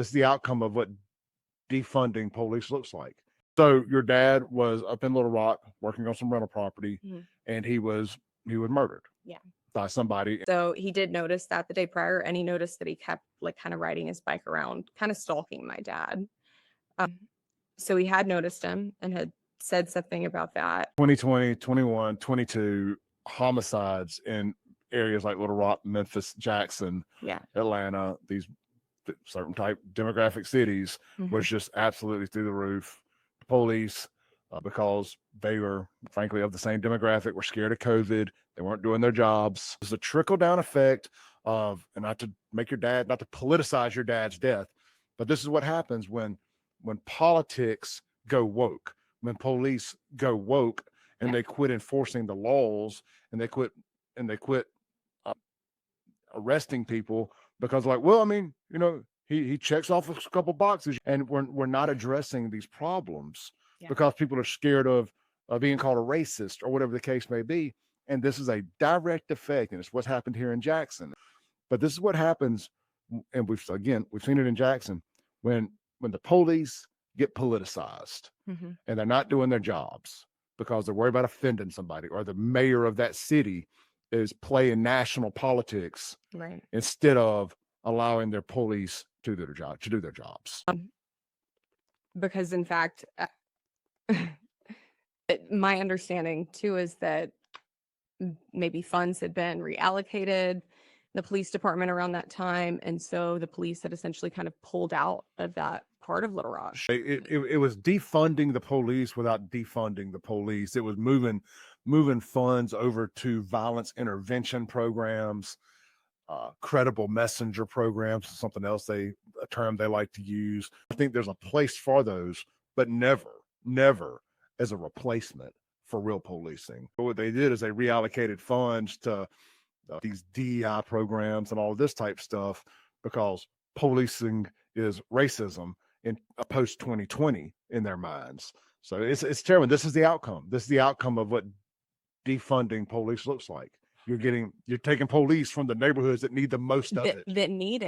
It's the outcome of what defunding police looks like. So your dad was up in Little Rock working on some rental property, Mhm. and he was murdered Yeah. by somebody. So he did notice that the day prior, and he noticed that he kept like kind of riding his bike around, kind of stalking my dad. Um, so he had noticed him and had said something about that. 2020, 21, 22 homicides in areas like Little Rock, Memphis, Jackson, Yeah. Atlanta, these certain type demographic cities was Mhm. just absolutely through the roof. The police, because they were frankly of the same demographic, were scared of COVID. They weren't doing their jobs. There's a trickle down effect of, and not to make your dad, not to politicize your dad's death, but this is what happens when politics go woke, when police go woke and Yeah. they quit enforcing the laws, and they quit uh, arresting people because, like, well, I mean, he checks off a couple boxes, and we're not addressing these problems Yeah. because people are scared of being called a racist or whatever the case may be. And this is a direct effect, and it's what's happened here in Jackson. But this is what happens, and we've seen it in Jackson when the police get politicized Mhm. and they're not doing their jobs because they're worried about offending somebody, or the mayor of that city is playing national politics Right. instead of allowing their police to do their jobs. Because in fact, my understanding too is that maybe funds had been reallocated in the police department around that time, and so the police had essentially kind of pulled out of that part of Little Rock. It was defunding the police without defunding the police. It was moving funds over to violence intervention programs, credible messenger programs, something else a term they like to use. I think there's a place for those, but never as a replacement for real policing. But what they did is they reallocated funds to these DEI programs and all this type stuff because policing is racism in a post 2020 in their minds. So it's terrible. This is the outcome. This is the outcome of what defunding police looks like. You're taking police from the neighborhoods that need the most of it. That need